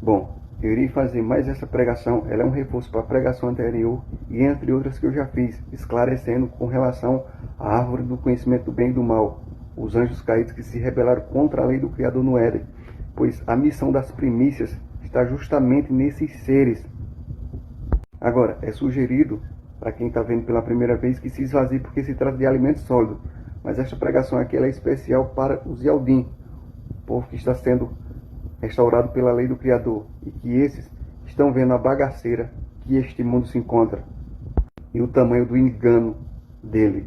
Bom, eu irei fazer mais essa pregação, ela é um reforço para a pregação anterior e entre outras que eu já fiz, esclarecendo com relação à árvore do conhecimento do bem e do mal, os anjos caídos que se rebelaram contra a lei do Criador no Éden, pois a missão das primícias está justamente nesses seres. Agora, é sugerido, para quem está vendo pela primeira vez, que se esvazie porque se trata de alimento sólido, mas esta pregação aqui ela é especial para os Yaldim, o povo que está sendo restaurado pela lei do Criador, e que esses estão vendo a bagaceira que este mundo se encontra, e o tamanho do engano dele.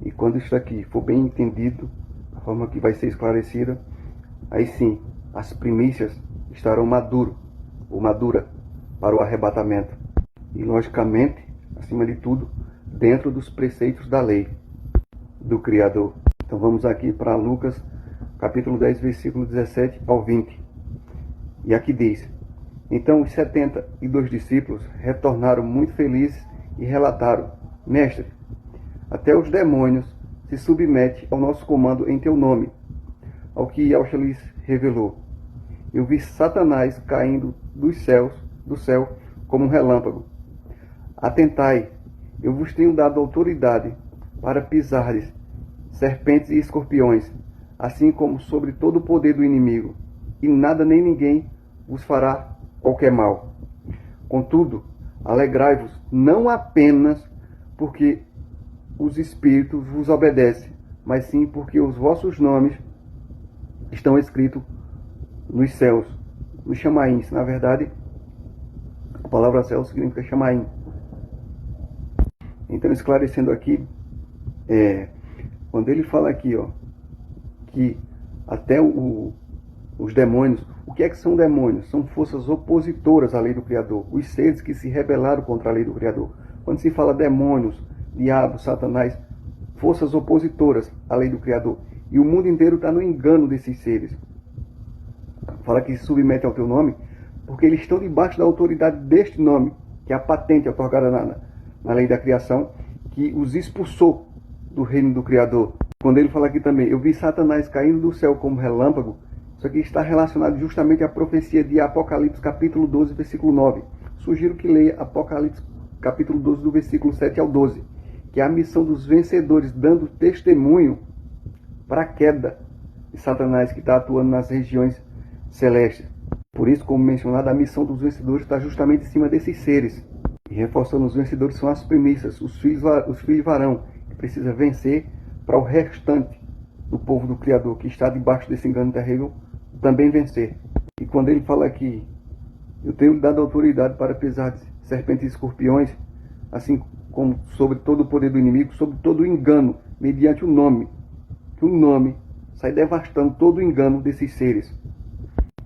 E quando isso aqui for bem entendido, a forma que vai ser esclarecida, aí sim, as primícias estarão madura para o arrebatamento. E logicamente, acima de tudo, dentro dos preceitos da lei do Criador. Então vamos aqui para Lucas, capítulo 10, versículo 17 ao 20. E aqui diz: Então os 72 discípulos retornaram muito felizes e relataram: Mestre, até os demônios se submetem ao nosso comando em teu nome. Ao que Yahshua lhes revelou: Eu vi Satanás caindo do céu como um relâmpago. Atentai, eu vos tenho dado autoridade para pisardes serpentes e escorpiões, assim como sobre todo o poder do inimigo, e nada nem ninguém vos fará qualquer mal. Contudo, alegrai-vos não apenas porque os espíritos vos obedecem, mas sim porque os vossos nomes estão escritos nos céus, nos chamaíns. Na verdade, a palavra céu significa chamaim. Então, esclarecendo aqui, quando ele fala aqui, que até os demônios, o que é que são demônios? São forças opositoras à lei do Criador, os seres que se rebelaram contra a lei do Criador. Quando se fala demônios, diabo, Satanás, forças opositoras à lei do Criador. E o mundo inteiro está no engano desses seres. Fala que se submetem ao teu nome, porque eles estão debaixo da autoridade deste nome, que é a patente otorgada na lei da criação, que os expulsou do reino do Criador. Quando ele fala aqui também: Eu vi Satanás caindo do céu como relâmpago, isso aqui está relacionado justamente à profecia de Apocalipse capítulo 12, versículo 9. Sugiro que leia Apocalipse capítulo 12, do versículo 7 ao 12, que é a missão dos vencedores, dando testemunho para a queda de Satanás, que está atuando nas regiões celestes. Por isso, como mencionado, a missão dos vencedores está justamente em cima desses seres. E reforçando, os vencedores são as primícias, os filhos varão, que precisa vencer para o restante do povo do Criador, que está debaixo desse engano terrível, também vencer. E quando ele fala aqui: Eu tenho dado autoridade para pisar serpentes e escorpiões, assim como sobre todo o poder do inimigo, sobre todo o engano, mediante o nome, que o nome sai devastando todo o engano desses seres.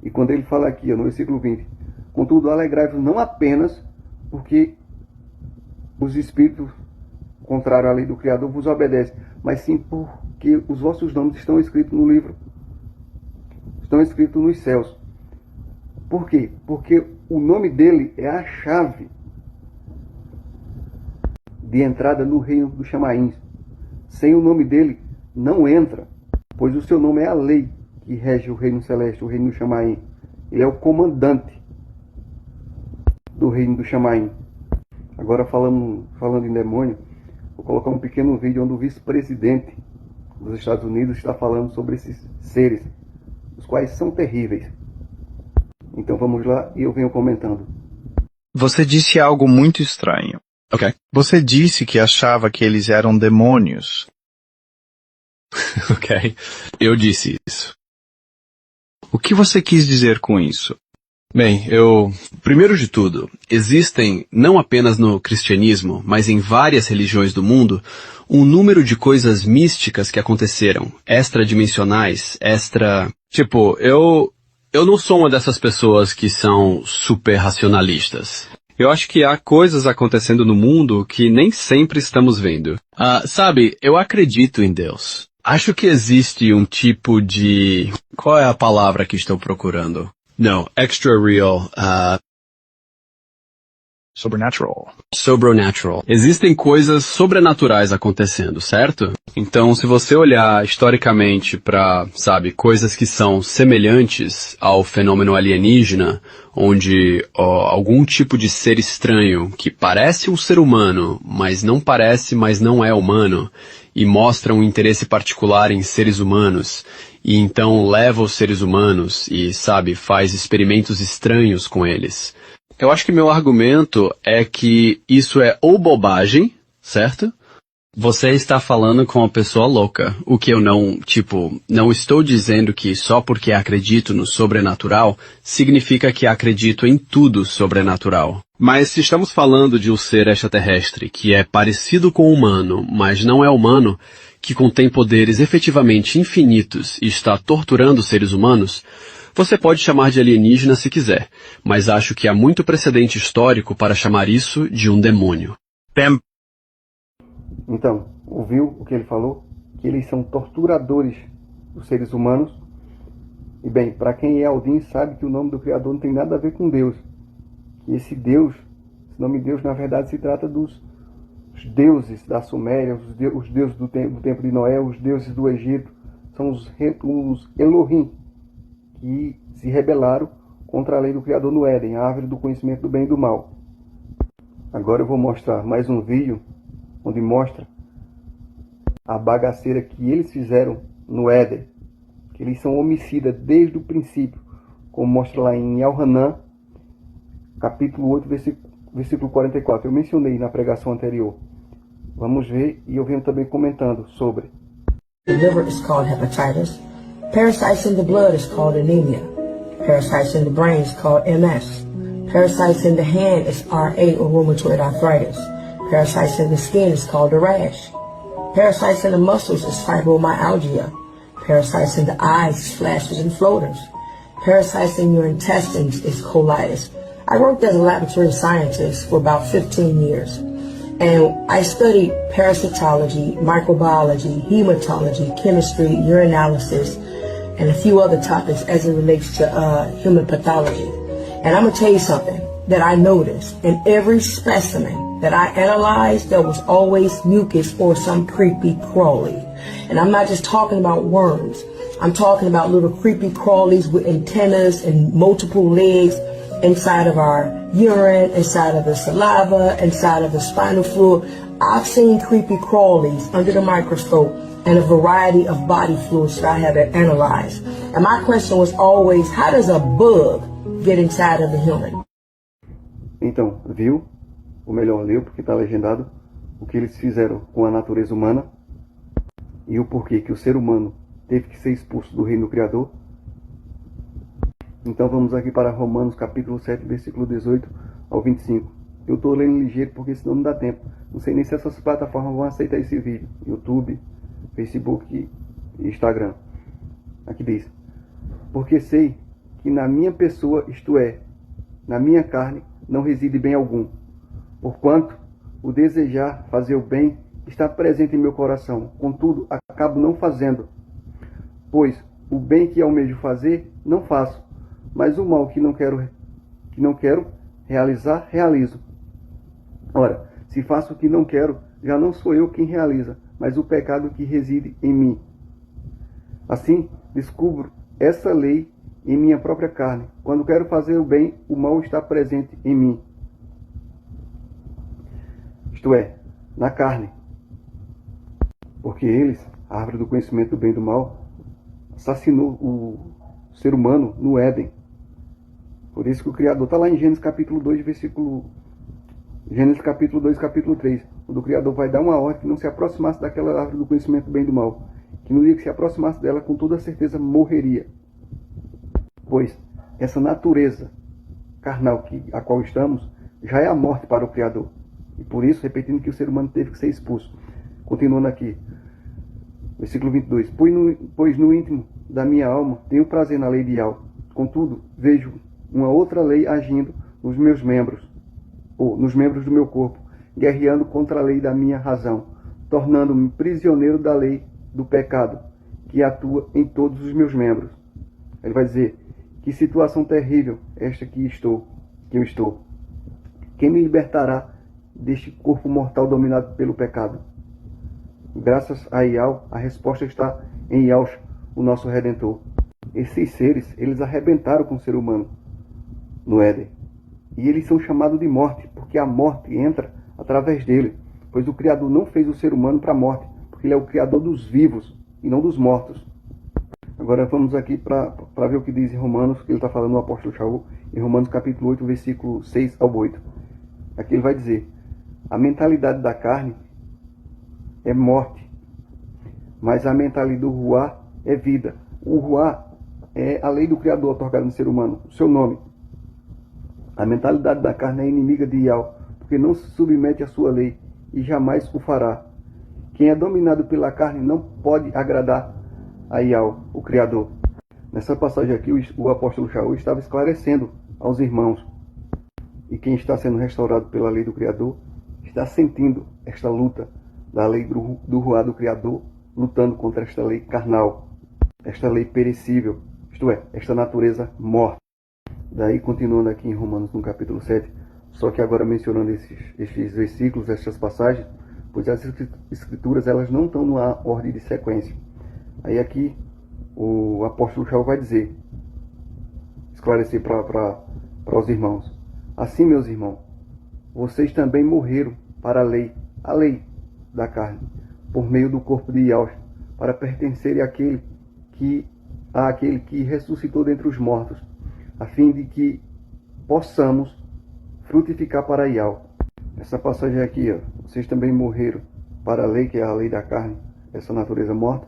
E quando ele fala aqui, no versículo 20: Contudo, alegrai-vos não apenas porque os espíritos contrários à lei do Criador vos obedecem, mas sim porque os vossos nomes estão escritos no livro, estão escritos nos céus. Por quê? Porque o nome dele é a chave de entrada no reino dos chamaíns. Sem o nome dele, não entra, pois o seu nome é a lei que rege o reino celeste, o reino do chamaim. Ele é o comandante do reino do chamaim. Agora, falando em demônio, vou colocar um pequeno vídeo onde o vice-presidente dos Estados Unidos está falando sobre esses seres, os quais são terríveis. Então vamos lá e eu venho comentando. Você disse algo muito estranho. Ok. Você disse que achava que eles eram demônios. Ok. Eu disse isso. O que você quis dizer com isso? Bem, primeiro de tudo, existem, não apenas no cristianismo, mas em várias religiões do mundo, um número de coisas místicas que aconteceram, extradimensionais, eu não sou uma dessas pessoas que são super racionalistas. Eu acho que há coisas acontecendo no mundo que nem sempre estamos vendo. Sabe, eu acredito em Deus. Acho que existe um tipo de... Qual é a palavra que estou procurando? Não, extra real. Sobrenatural. Sobrenatural. Existem coisas sobrenaturais acontecendo, certo? Então, se você olhar historicamente para, coisas que são semelhantes ao fenômeno alienígena, onde algum tipo de ser estranho que parece um ser humano, mas não parece, mas não é humano, e mostra um interesse particular em seres humanos, e então leva os seres humanos e, faz experimentos estranhos com eles. Eu acho que meu argumento é que isso é ou bobagem, certo? Você está falando com uma pessoa louca, o que eu não estou dizendo que só porque acredito no sobrenatural, significa que acredito em tudo sobrenatural. Mas se estamos falando de um ser extraterrestre que é parecido com o humano, mas não é humano, que contém poderes efetivamente infinitos e está torturando seres humanos, você pode chamar de alienígena se quiser, mas acho que há muito precedente histórico para chamar isso de um demônio. Então, ouviu o que ele falou? Que eles são torturadores dos seres humanos. E bem, para quem é Aldin sabe que o nome do Criador não tem nada a ver com Deus. Que esse Deus, esse nome Deus, na verdade se trata dos deuses da Suméria, os deuses do tempo de Noé, os deuses do Egito. São os Elohim, que se rebelaram contra a lei do Criador no Éden, a árvore do conhecimento do bem e do mal. Agora eu vou mostrar mais um vídeo onde mostra a bagaceira que eles fizeram no Éden, que eles são homicidas desde o princípio, como mostra lá em Elhanan, capítulo 8, versículo 44. Eu mencionei na pregação anterior. Vamos ver, e eu venho também comentando sobre. The liver is called hepatitis. Parasites in the blood is called anemia. Parasites in the brain is called MS. Parasites in the hand is RA or rheumatoid arthritis. Parasites in the skin is called a rash. Parasites in the muscles is fibromyalgia. Parasites in the eyes is flashes and floaters. Parasites in your intestines is colitis. I worked as a laboratory scientist for about 15 years. And I studied parasitology, microbiology, hematology, chemistry, urinalysis, and a few other topics as it relates to human pathology. And I'm going to tell you something that I noticed. In every specimen that I analyzed, there was always mucus or some creepy crawly. And I'm not just talking about worms. I'm talking about little creepy crawlies with antennas and multiple legs inside of our urine, inside of the saliva, inside of the spinal fluid. I've seen creepy crawlies under the microscope and a variety of body fluids that I have analyzed. And my question was always, how does a bug get inside of the human? Então, viu? Ou melhor, leu, porque está legendado, o que eles fizeram com a natureza humana e o porquê que o ser humano teve que ser expulso do reino do Criador. Então vamos aqui para Romanos capítulo 7, versículo 18 ao 25. Eu estou lendo ligeiro porque senão não dá tempo. Não sei nem se essas plataformas vão aceitar esse vídeo. YouTube, Facebook e Instagram. Aqui diz: porque sei que na minha pessoa, isto é, na minha carne, não reside bem algum. Porquanto o desejar fazer o bem está presente em meu coração. Contudo, acabo não fazendo. Pois o bem que almejo fazer, não faço. Mas o mal que não quero realizar, realizo. Ora, se faço o que não quero, já não sou eu quem realiza, mas o pecado que reside em mim. Assim, descubro essa lei em minha própria carne. Quando quero fazer o bem, o mal está presente em mim. Isto é, na carne. Porque eles, a árvore do conhecimento do bem e do mal, assassinou o ser humano no Éden. Por isso que o Criador está lá em Gênesis capítulo 2, Gênesis capítulo 2, capítulo 3. Onde o Criador vai dar uma ordem que não se aproximasse daquela árvore do conhecimento do bem e do mal. Que no dia que se aproximasse dela, com toda certeza morreria. Pois essa natureza carnal a qual estamos, já é a morte para o Criador. E por isso, repetindo que o ser humano teve que ser expulso. Continuando aqui, versículo 22. Pois no íntimo da minha alma tenho prazer na lei de Al. Contudo, vejo uma outra lei agindo nos meus membros, ou nos membros do meu corpo, guerreando contra a lei da minha razão, tornando-me prisioneiro da lei do pecado, que atua em todos os meus membros. Ele vai dizer: que situação terrível esta que eu estou. Quem me libertará deste corpo mortal dominado pelo pecado? Graças a Yahweh, a resposta está em Yahshua, o nosso Redentor. Esses seres, eles arrebentaram com o ser humano no Éden. E eles são chamados de morte, porque a morte entra através dele. Pois o Criador não fez o ser humano para a morte, porque ele é o Criador dos vivos e não dos mortos. Agora vamos aqui para ver o que diz em Romanos, que ele está falando no apóstolo Shaul, em Romanos capítulo 8, versículo 6 ao 8. Aqui ele vai dizer: a mentalidade da carne é morte, mas a mentalidade do Ruá é vida. O Ruá é a lei do Criador otorgada no ser humano, o seu nome. A mentalidade da carne é inimiga de Yahweh, porque não se submete à sua lei, e jamais o fará. Quem é dominado pela carne não pode agradar a Yahweh, o Criador. Nessa passagem aqui, o apóstolo Shaul estava esclarecendo aos irmãos. E quem está sendo restaurado pela lei do Criador está sentindo esta luta da lei do Ruá do Criador, lutando contra esta lei carnal, esta lei perecível, isto é, esta natureza morta. Daí, continuando aqui em Romanos, no capítulo 7, só que agora mencionando estes versículos, estas passagens, pois as escrituras elas não estão numa ordem de sequência. Aí aqui o apóstolo Shaul vai dizer, esclarecer para os irmãos: assim, meus irmãos, vocês também morreram para a lei da carne, por meio do corpo de Yahshua, para pertencerem àquele que ressuscitou dentre os mortos, a fim de que possamos frutificar para Yahweh. Essa passagem aqui, ó, vocês também morreram para a lei, que é a lei da carne, essa natureza morta,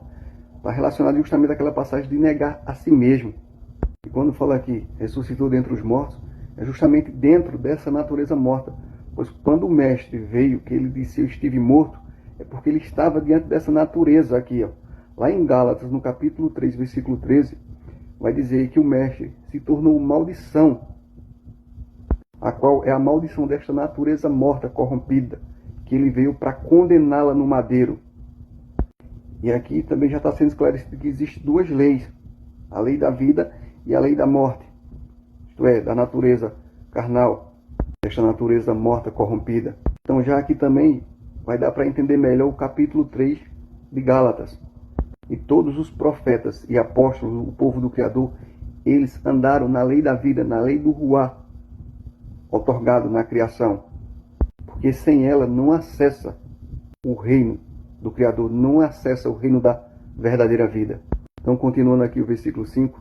está relacionada justamente àquela passagem de negar a si mesmo. E quando fala aqui, ressuscitou dentre os mortos, é justamente dentro dessa natureza morta. Pois quando o mestre veio, que ele disse: eu estive morto, é porque ele estava diante dessa natureza aqui, ó. Lá em Gálatas, no capítulo 3, versículo 13, vai dizer que o mestre se tornou maldição, a qual é a maldição desta natureza morta, corrompida, que ele veio para condená-la no madeiro. E aqui também já está sendo esclarecido que existem duas leis: a lei da vida e a lei da morte, isto é, da natureza carnal, desta natureza morta, corrompida. Então já aqui também vai dar para entender melhor o capítulo 3 de Gálatas. E todos os profetas e apóstolos, o povo do Criador, eles andaram na lei da vida, na lei do Ruá, otorgado na criação. Porque sem ela não acessa o reino do Criador, não acessa o reino da verdadeira vida. Então, continuando aqui o versículo 5,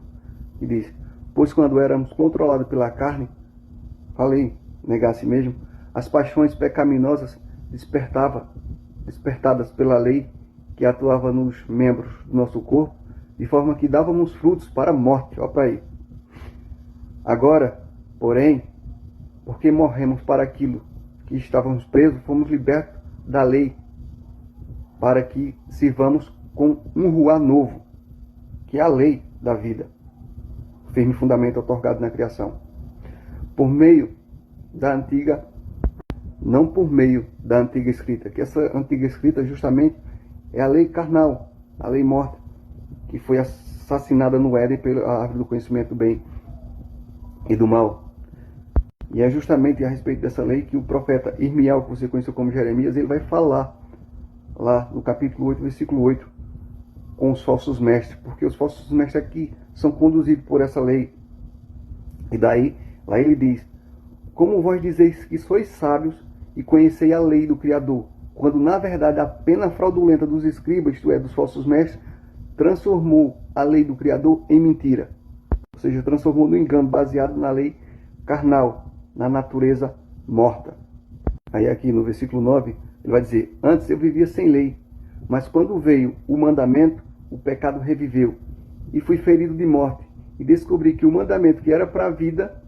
que diz: pois quando éramos controlados pela carne, negar a si mesmo, as paixões pecaminosas despertadas pela lei, que atuava nos membros do nosso corpo, de forma que dávamos frutos para a morte. Olha para aí. Agora, porém, porque morremos para aquilo que estávamos presos, fomos libertos da lei, para que sirvamos com um Ruá novo, que é a lei da vida, firme fundamento otorgado na criação, por meio da antiga, não por meio da antiga escrita, que essa antiga escrita justamente é a lei carnal, a lei morta, que foi assassinada no Éden pela árvore do conhecimento do bem e do mal. E é justamente a respeito dessa lei que o profeta Irmial, que você conheceu como Jeremias, ele vai falar lá no capítulo 8, versículo 8, com os falsos mestres, porque os falsos mestres aqui são conduzidos por essa lei. E daí, lá ele diz: como vós dizeis que sois sábios e conhecei a lei do Criador, quando na verdade a pena fraudulenta dos escribas, isto é, dos falsos mestres, transformou a lei do Criador em mentira. Ou seja, transformou no engano, baseado na lei carnal, na natureza morta. Aí aqui no versículo 9, ele vai dizer: antes eu vivia sem lei, mas quando veio o mandamento, o pecado reviveu, e fui ferido de morte, e descobri que o mandamento que era para a vida,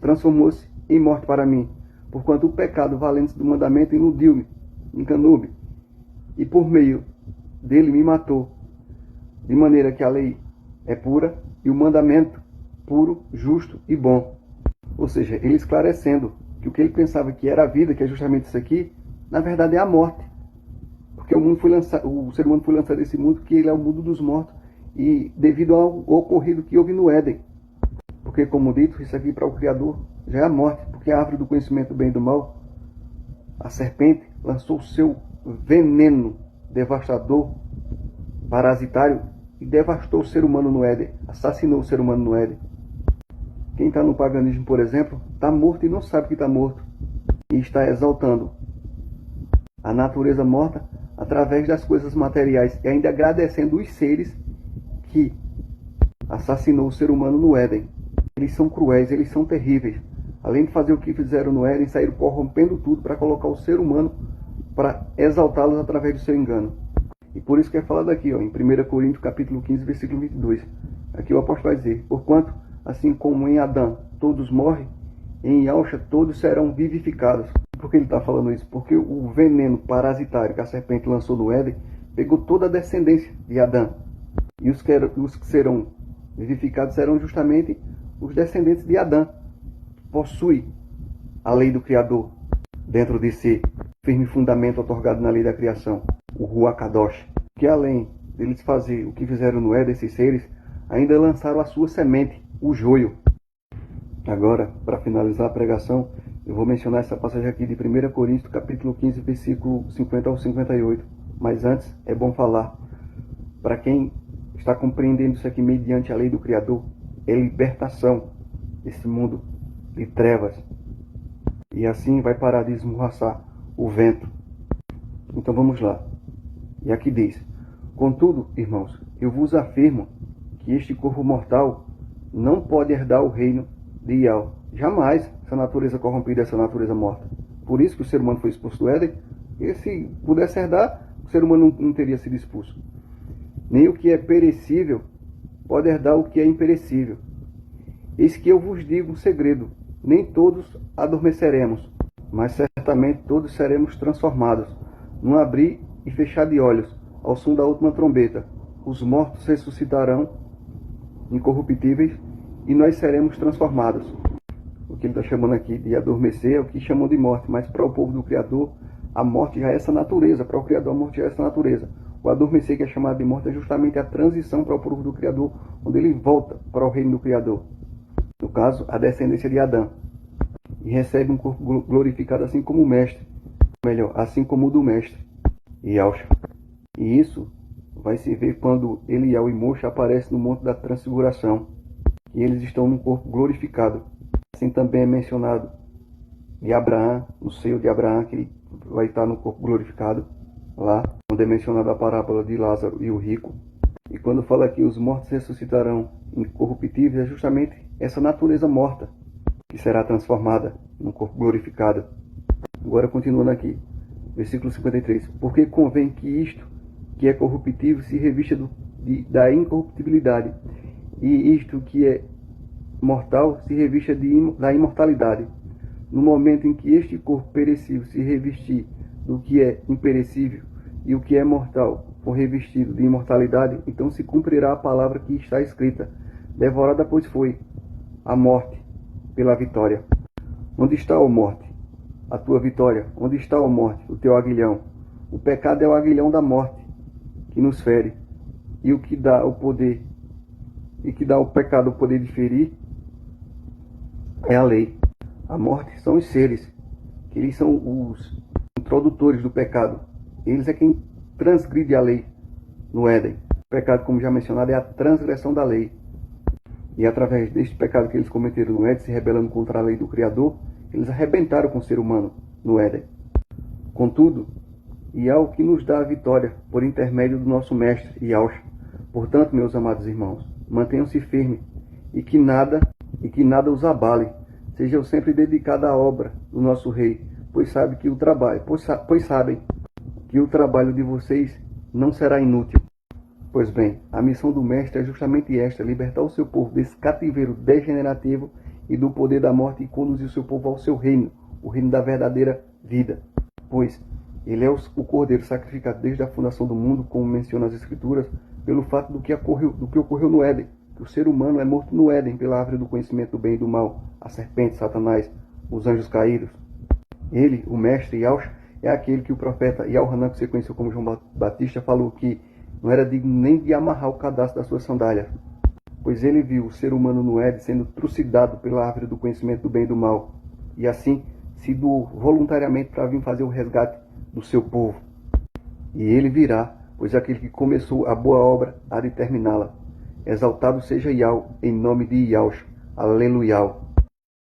transformou-se em morte para mim, porquanto o pecado, valente do mandamento, iludiu-me, enganou-me, e por meio dele me matou, de maneira que a lei é pura, e o mandamento puro, justo e bom. Ou seja, ele esclarecendo que o que ele pensava que era a vida, que é justamente isso aqui, na verdade é a morte. Porque o ser humano foi lançado nesse mundo, que ele é o mundo dos mortos, e devido ao ocorrido que houve no Éden. Porque, como dito, isso aqui para o Criador já é a morte, porque a árvore do conhecimento do bem e do mal, a serpente lançou o seu veneno devastador, parasitário, e devastou o ser humano no Éden, assassinou o ser humano no Éden. Quem está no paganismo, por exemplo, está morto e não sabe que está morto, e está exaltando a natureza morta através das coisas materiais, e ainda agradecendo os seres que assassinou o ser humano no Éden. Eles são cruéis, eles são terríveis. Além de fazer o que fizeram no Éden, saíram corrompendo tudo para colocar o ser humano, para exaltá-los através do seu engano. E por isso que é falado aqui, em 1 Coríntios capítulo 15, versículo 22. Aqui o apóstolo vai dizer: porquanto, assim como em Adão todos morrem, em Yahshua todos serão vivificados. Por que ele está falando isso? Porque o veneno parasitário que a serpente lançou no Éden pegou toda a descendência de Adão. E os que serão vivificados serão justamente os descendentes de Adão. Possui a lei do Criador dentro de si, firme fundamento otorgado na lei da criação, o Ruach Kadosh, que além deles fazer o que fizeram no Éden, esses seres, ainda lançaram a sua semente, o joio. Agora, para finalizar a pregação, eu vou mencionar essa passagem aqui de 1 Coríntios, capítulo 15, versículo 50 ao 58. Mas antes, é bom falar, para quem está compreendendo isso aqui mediante a lei do Criador, é libertação desse mundo de trevas. E assim vai parar de esmurraçar o vento. Então vamos lá. E aqui diz: contudo, irmãos, eu vos afirmo que este corpo mortal não pode herdar o reino de Yahweh. Jamais, essa natureza corrompida, essa natureza morta. Por isso que o ser humano foi expulso do Éden. E se pudesse herdar, o ser humano não teria sido expulso. Nem o que é perecível pode herdar o que é imperecível. Eis que eu vos digo um segredo: nem todos adormeceremos, mas certamente todos seremos transformados, num abrir e fechar de olhos, ao som da última trombeta. Os mortos ressuscitarão incorruptíveis, e nós seremos transformados. O que ele está chamando aqui de adormecer é o que chamam de morte, mas para o povo do Criador, a morte já é essa natureza. Para o Criador, a morte já é essa natureza. O adormecer, que é chamado de morte, é justamente a transição para o povo do Criador, onde ele volta para o reino do Criador. No caso, a descendência de Adão. E recebe um corpo glorificado assim como o mestre. Melhor, assim como o do mestre, Yahshua. E isso vai se ver quando Eliel e Moshe aparecem no Monte da Transfiguração. E eles estão num corpo glorificado. Assim também é mencionado de Abraão, no seio de Abraão, que ele vai estar no corpo glorificado. Lá, onde é mencionada a parábola de Lázaro e o rico. E quando fala que os mortos ressuscitarão incorruptíveis, é justamente essa natureza morta que será transformada num corpo glorificado. Agora continuando aqui, versículo 53. Porque convém que isto, que é corruptível, se revista da incorruptibilidade, e isto que é mortal se revista da imortalidade. No momento em que este corpo perecível se revestir do que é imperecível, e o que é mortal for revestido de imortalidade, então se cumprirá a palavra que está escrita: devorada, pois, foi a morte pela vitória. Onde está, ó morte, a tua vitória? Onde está, ó morte, o teu aguilhão? O pecado é o aguilhão da morte que nos fere, e o que dá o poder, e que dá ao pecado o poder de ferir, é a lei. A morte são os seres, que eles são os introdutores do pecado. Eles é quem transgride a lei no Éden. O pecado, como já mencionado, é a transgressão da lei. E através deste pecado que eles cometeram no Éden, se rebelando contra a lei do Criador, eles arrebentaram com o ser humano no Éden. Contudo, e há o que nos dá a vitória por intermédio do nosso mestre Yahshua. Portanto, meus amados irmãos, mantenham-se firmes e que nada os abale. Sejam sempre dedicados à obra do nosso Rei, pois sabem que o trabalho de vocês não será inútil. Pois bem, a missão do mestre é justamente esta: libertar o seu povo desse cativeiro degenerativo e do poder da morte, e conduzir o seu povo ao seu reino, o reino da verdadeira vida. Pois ele é o cordeiro sacrificado desde a fundação do mundo, como menciona as Escrituras, pelo fato do que ocorreu no Éden. Que o ser humano é morto no Éden pela árvore do conhecimento do bem e do mal, a serpente, Satanás, os anjos caídos. Ele, o mestre Yahshua, é aquele que o profeta Yahanan, que você conheceu como João Batista, falou que não era digno nem de amarrar o cadastro das suas sandálias, pois ele viu o ser humano no Éden sendo trucidado pela árvore do conhecimento do bem e do mal. e assim se doou voluntariamente para vir fazer o resgate do seu povo. E ele virá, pois aquele que começou a boa obra há de terminá-la. Exaltado seja Yahweh, em nome de Yahushua. Aleluia.